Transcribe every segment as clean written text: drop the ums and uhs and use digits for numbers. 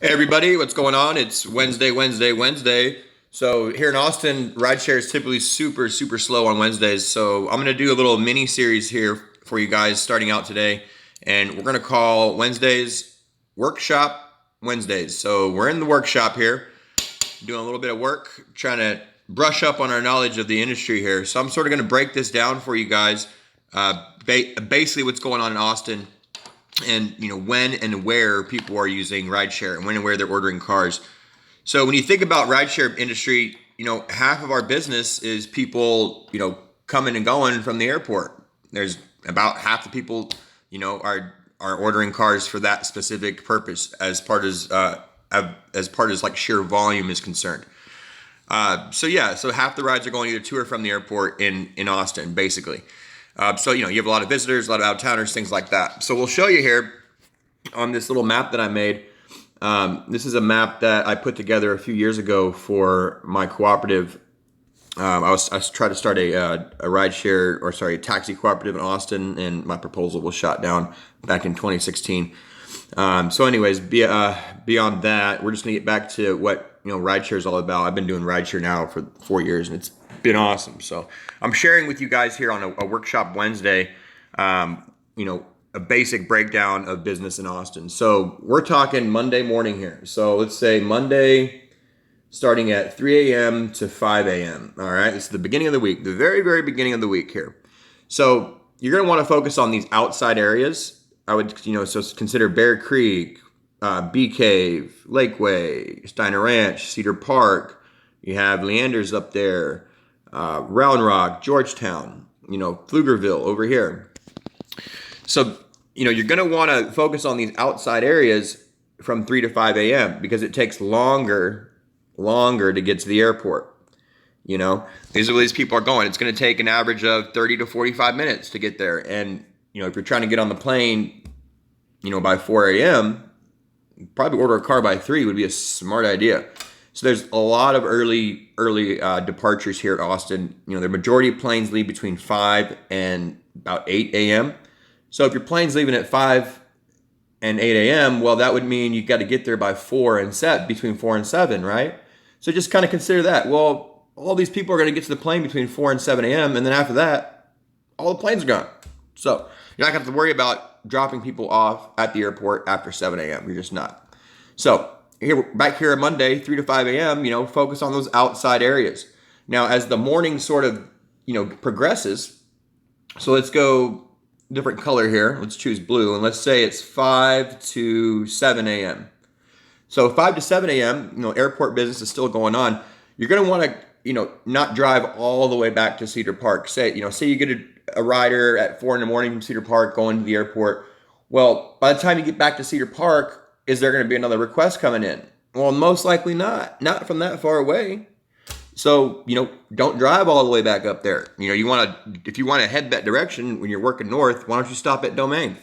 Hey everybody, what's going on? It's Wednesday. So here in Austin, rideshare is typically super slow on Wednesdays. So I'm gonna do a little mini series here for you guys starting out today, and we're gonna call Wednesdays Workshop Wednesdays. So we're in the workshop here, doing a little bit of work, trying to brush up on our knowledge of the industry here. So I'm sort of gonna break this down for you guys. Basically, what's going on in Austin and when and where people are using rideshare and when and where they're ordering cars. So when you think about rideshare industry, half of our business is people, coming and going from the airport. There's about half the people, are ordering cars for that specific purpose as part as like sheer volume is concerned. So half the rides are going either to or from the airport in Austin, basically. So you have a lot of visitors, a lot of out-of-towners, things like that. So we'll show you here on this little map that I made. This is a map that I put together a few years ago for my cooperative. I was trying to start a taxi cooperative in Austin, and my proposal was shot down back in 2016. So anyways, beyond that, we're just gonna get back to what rideshare is all about. I've been doing rideshare now for 4 years, and it's been awesome. So I'm sharing with you guys here on a Workshop Wednesday, a basic breakdown of business in Austin. So we're talking Monday morning here. So let's say Monday starting at 3 a.m. to 5 a.m. All right, it's the beginning of the week, the very beginning of the week here. So you're going to want to focus on these outside areas. I would, so consider Bear Creek, Bee Cave, Lakeway, Steiner Ranch, Cedar Park. You have Leander's up there, Round Rock, Georgetown, Pflugerville over here. So, you're going to want to focus on these outside areas from 3 to 5 a.m. because it takes longer to get to the airport. These are where these people are going. It's going to take an average of 30 to 45 minutes to get there. And, if you're trying to get on the plane, by 4 a.m., probably order a car by 3 would be a smart idea. So there's a lot of early departures here at Austin. The majority of planes leave between 5 and about 8 a.m. So if your plane's leaving at 5 and 8 a.m., well, that would mean you got to get there by between 4 and 7, right? So just kind of consider that. Well, all these people are going to get to the plane between 4 and 7 a.m., and then after that, all the planes are gone. So you're not going to have to worry about dropping people off at the airport after 7 a.m. You're just not. So back here on Monday, 3 to 5 a.m., focus on those outside areas. Now, as the morning sort of, progresses, so let's go different color here. Let's choose blue, and let's say it's 5 to 7 a.m. So 5 to 7 a.m., airport business is still going on. You're going to want to, not drive all the way back to Cedar Park. Say you get a rider at 4 in the morning from Cedar Park going to the airport. Well, by the time you get back to Cedar Park, is there going to be another request coming in? Well, most likely not from that far away. So, don't drive all the way back up there. If you want to head that direction when you're working north, why don't you stop at Domain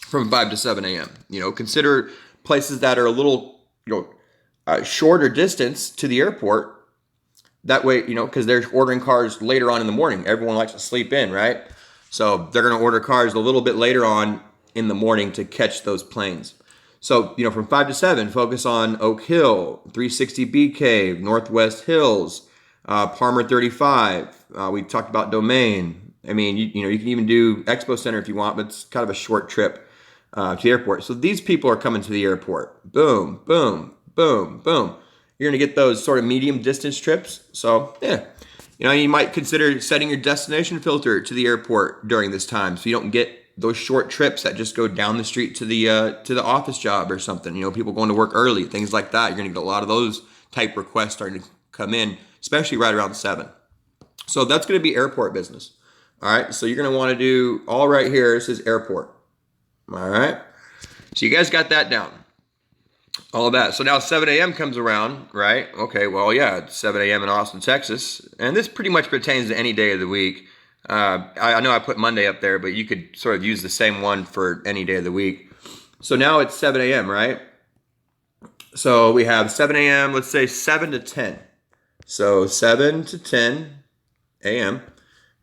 from 5 to 7 a.m.? Consider places that are a little, shorter distance to the airport. That way, because they're ordering cars later on in the morning. Everyone likes to sleep in, right? So they're going to order cars a little bit later on in the morning to catch those planes. So, from 5 to 7, focus on Oak Hill, 360 Bee Cave, Northwest Hills, Palmer 35. We talked about Domain. I mean, you can even do Expo Center if you want, but it's kind of a short trip to the airport. So these people are coming to the airport. Boom, boom, boom, boom. You're going to get those sort of medium distance trips. So, yeah. You might consider setting your destination filter to the airport during this time so you don't get those short trips that just go down the street to the office job or something. People going to work early, things like that. You're going to get a lot of those type requests starting to come in, especially right around 7. So that's going to be airport business. All right. So you're going to want to do all right here. This is airport. All right. So you guys got that down. All of that. So now 7 a.m. comes around, right? Okay. Well, yeah, it's 7 a.m. in Austin, Texas. And this pretty much pertains to any day of the week. I know I put Monday up there, but you could sort of use the same one for any day of the week. So now it's 7 a.m., right? So we have 7 a.m., let's say 7 to 10. So 7 to 10 a.m.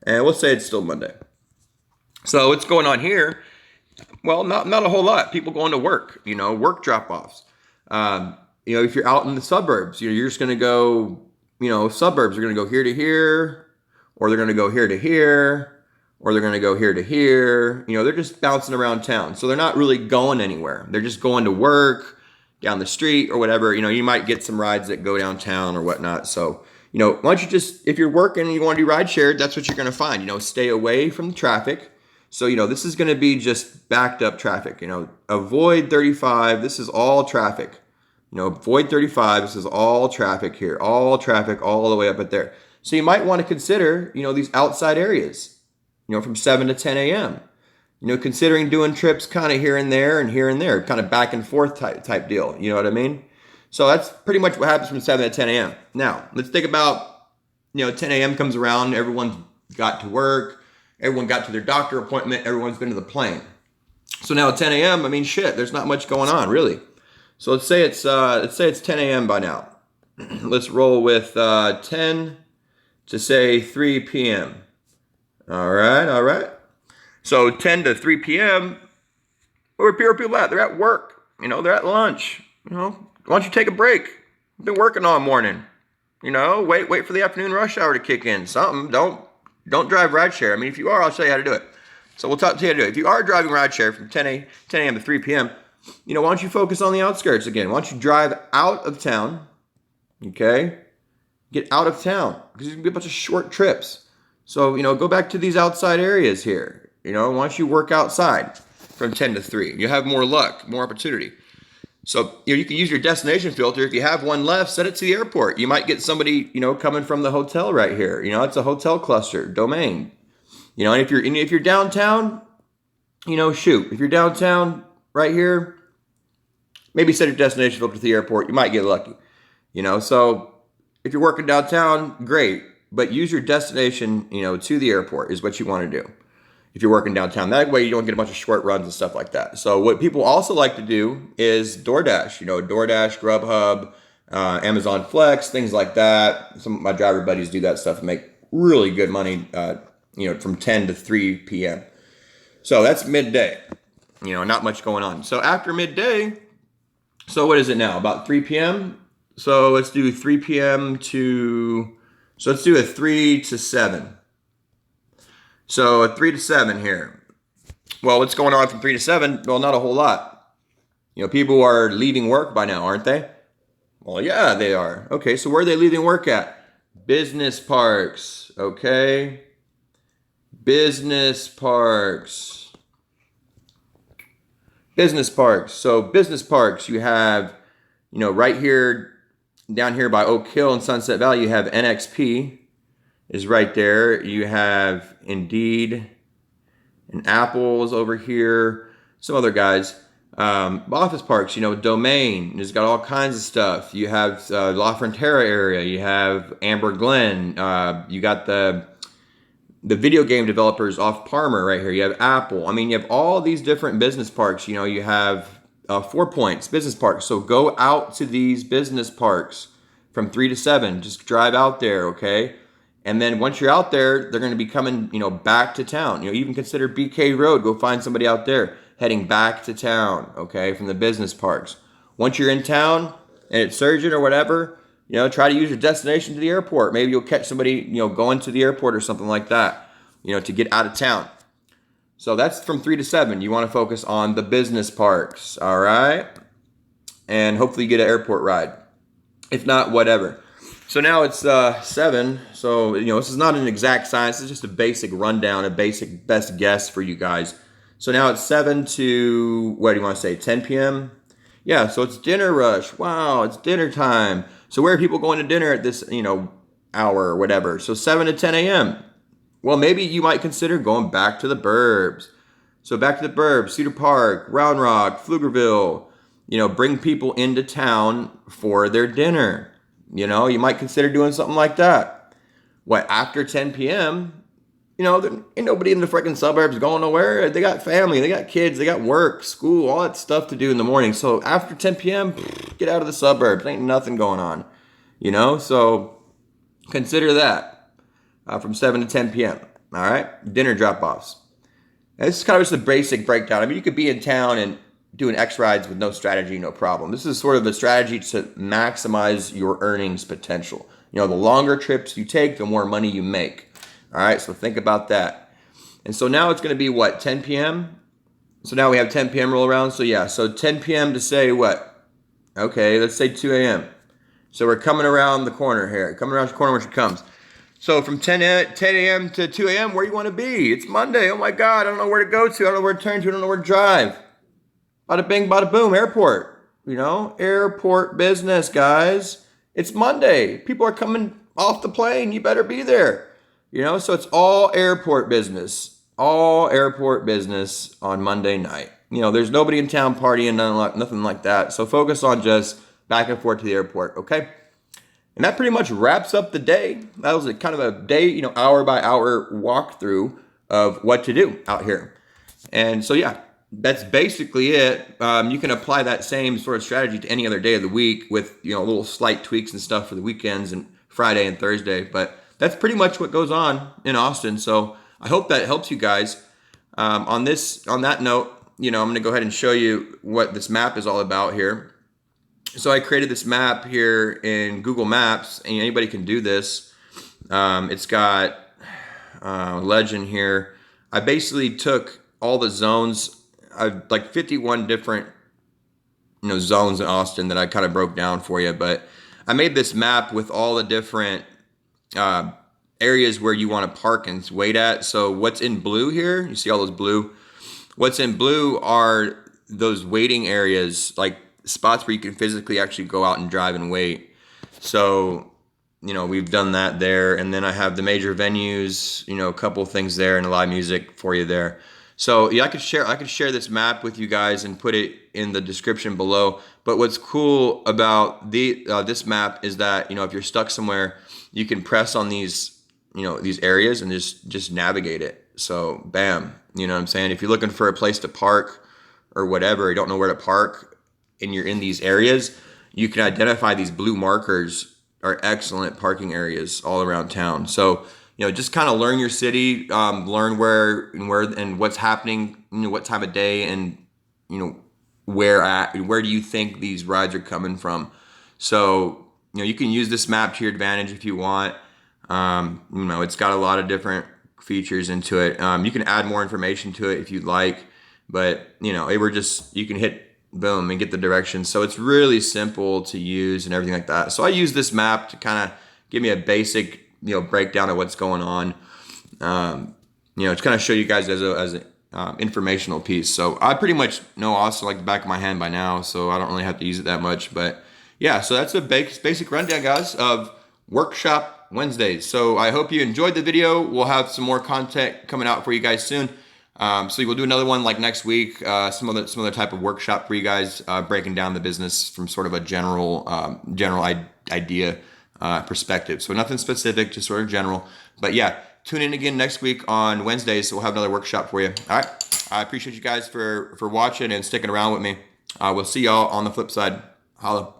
And we'll say it's still Monday. So what's going on here? Well, not a whole lot. People going to work, work drop-offs. If you're out in the suburbs, you're just going to go, suburbs are going to go here to here, or they're going to go here to here, or they're going to go here to here. They're just bouncing around town. So they're not really going anywhere. They're just going to work, down the street, or whatever. You might get some rides that go downtown or whatnot. So, why don't you just, if you're working and you want to do ride share, that's what you're going to find. Stay away from the traffic. So, this is going to be just backed up traffic. Avoid 35. This is all traffic. Avoid 35. This is all traffic here. All traffic all the way up at there. So you might want to consider, these outside areas, from 7 to 10 a.m. Considering doing trips kind of here and there, kind of back and forth type deal. You know what I mean? So that's pretty much what happens from 7 to 10 a.m. Now, let's think about, 10 a.m. comes around, everyone's got to work, everyone got to their doctor appointment, everyone's been to the plane. So now at 10 a.m., shit, there's not much going on, really. So let's say it's 10 a.m. by now. Let's roll with 10 to say 3 p.m. All right. So 10 to 3 p.m., where are people at? They're at work. They're at lunch. Why don't you take a break? You've been working all morning. Wait for the afternoon rush hour to kick in. Something. Don't drive rideshare. If you are, I'll show you how to do it. So we'll talk to you how to do it. If you are driving rideshare from 10 a.m. to 3 p.m., why don't you focus on the outskirts again? Why don't you drive out of town, okay? Get out of town, because you can get a bunch of short trips. So, go back to these outside areas here. Why don't you work outside from 10 to 3? You have more luck, more opportunity. So, you can use your destination filter. If you have one left, set it to the airport. You might get somebody, coming from the hotel right here. It's a hotel cluster, domain. And if you're downtown, shoot. If you're downtown right here, maybe set your destination filter to the airport. You might get lucky. So if you're working downtown, great. But use your destination, to the airport is what you want to do. If you're working downtown, that way you don't get a bunch of short runs and stuff like that. So what people also like to do is DoorDash, DoorDash, Grubhub, Amazon Flex, things like that. Some of my driver buddies do that stuff and make really good money, from 10 to 3 p.m. So that's midday, not much going on. So after midday, so what is it now? About 3 p.m.? So let's do 3 p.m. so let's do a 3 to 7. So a 3 to 7 here. Well, what's going on from 3 to 7? Well, not a whole lot. People are leaving work by now, aren't they? Well, yeah, they are. Okay, so where are they leaving work at? Business parks, okay? Business parks. So business parks, you have, right here, down here by Oak Hill and Sunset Valley, you have NXP is right there. You have Indeed and Apple is over here. Some other guys. Office parks, Domain has got all kinds of stuff. You have La Frontera area. You have Amber Glen. You got the video game developers off Palmer right here. You have Apple. You have all these different business parks. You have 4 Points business parks. So go out to these business parks from 3 to 7. Just drive out there, okay? And then once you're out there, they're going to be coming, back to town. Even consider BK Road. Go find somebody out there heading back to town, okay, from the business parks. Once you're in town and it's surging or whatever, try to use your destination to the airport. Maybe you'll catch somebody, going to the airport or something like that, to get out of town. So that's from 3 to 7. You want to focus on the business parks, all right? And hopefully you get an airport ride. If not, whatever. So now it's 7. So, this is not an exact science. It's just a basic rundown, a basic best guess for you guys. So now it's 7 to, what do you want to say, 10 p.m.? Yeah, so it's dinner rush. Wow, it's dinner time. So where are people going to dinner at this, hour or whatever? So 7 to 10 a.m. Well, maybe you might consider going back to the burbs. So back to the burbs, Cedar Park, Round Rock, Pflugerville. Bring people into town for their dinner. You might consider doing something like that. After 10 p.m., there ain't nobody in the freaking suburbs going nowhere. They got family, they got kids, they got work, school, all that stuff to do in the morning. So after 10 p.m., get out of the suburbs. Ain't nothing going on, So consider that from 7 to 10 p.m., all right? Dinner drop-offs. This is kind of just a basic breakdown. You could be in town and, doing X rides with no strategy, no problem. This is sort of the strategy to maximize your earnings potential. You know, the longer trips you take, the more money you make. All right, so think about that. And so now it's going to be what, 10 p.m.? So now we have 10 p.m. roll around. So yeah, so 10 p.m. to say what? Okay, let's say 2 a.m. So we're coming around the corner here. Coming around the corner where she comes. So from 10 a.m. to 2 a.m., where do you want to be? It's Monday. Oh my God, I don't know where to go to. I don't know where to turn to. I don't know where to drive. Bada bing, bada boom, airport. You know, airport business, guys. It's Monday. People are coming off the plane. You better be there. You know, so it's all airport business. All airport business on Monday night. You know, there's nobody in town partying, nothing like that. So focus on just back and forth to the airport, okay? And that pretty much wraps up the day. That was kind of a day, you know, hour by hour walkthrough of what to do out here. And so, yeah, that's basically it. You can apply that same sort of strategy to any other day of the week with, you know, little slight tweaks and stuff for the weekends and Friday and Thursday. But that's pretty much what goes on in Austin. So I hope that helps you guys. On that note, you know, I'm going to go ahead and show you what this map is all about here. So I created this map here in Google Maps, and anybody can do this. It's got legend here. I basically took all the zones. I've like 51 different, you know, zones in Austin that I kind of broke down for you. But I made this map with all the different areas where you want to park and wait at. So what's in blue here? You see all those blue? What's in blue are those waiting areas, like spots where you can physically actually go out and drive and wait. So, you know, we've done that there. And then I have the major venues, you know, a couple of things there and a live music for you there. So yeah, I could share this map with you guys and put it in the description below. But what's cool about this map is that, you know, if you're stuck somewhere, you can press on these, you know, these areas and just navigate it. So bam, you know what I'm saying? If you're looking for a place to park or whatever, you don't know where to park, and you're in these areas, you can identify these blue markers are excellent parking areas all around town. So, you know, just kind of learn your city, learn where and what's happening, you know, what time of day, and, you know, where do you think these rides are coming from. So, you know, you can use this map to your advantage if you want. You know, it's got a lot of different features into it. You can add more information to it if you'd like, but, you know, you can hit boom and get the directions. So it's really simple to use and everything like that. So I use this map to kind of give me a basic, you know, breakdown of what's going on. You know, to kind of show you guys as an informational piece. So I pretty much know Austin like the back of my hand by now, so I don't really have to use it that much. But yeah, so that's a basic rundown, guys, of Workshop Wednesdays. So I hope you enjoyed the video. We'll have some more content coming out for you guys soon. So we'll do another one like next week, some other type of workshop for you guys, breaking down the business from sort of a general idea perspective. So nothing specific, just sort of general. But yeah, tune in again next week on Wednesdays. So we'll have another workshop for you. All right. I appreciate you guys for watching and sticking around with me. We'll see y'all on the flip side. Holla.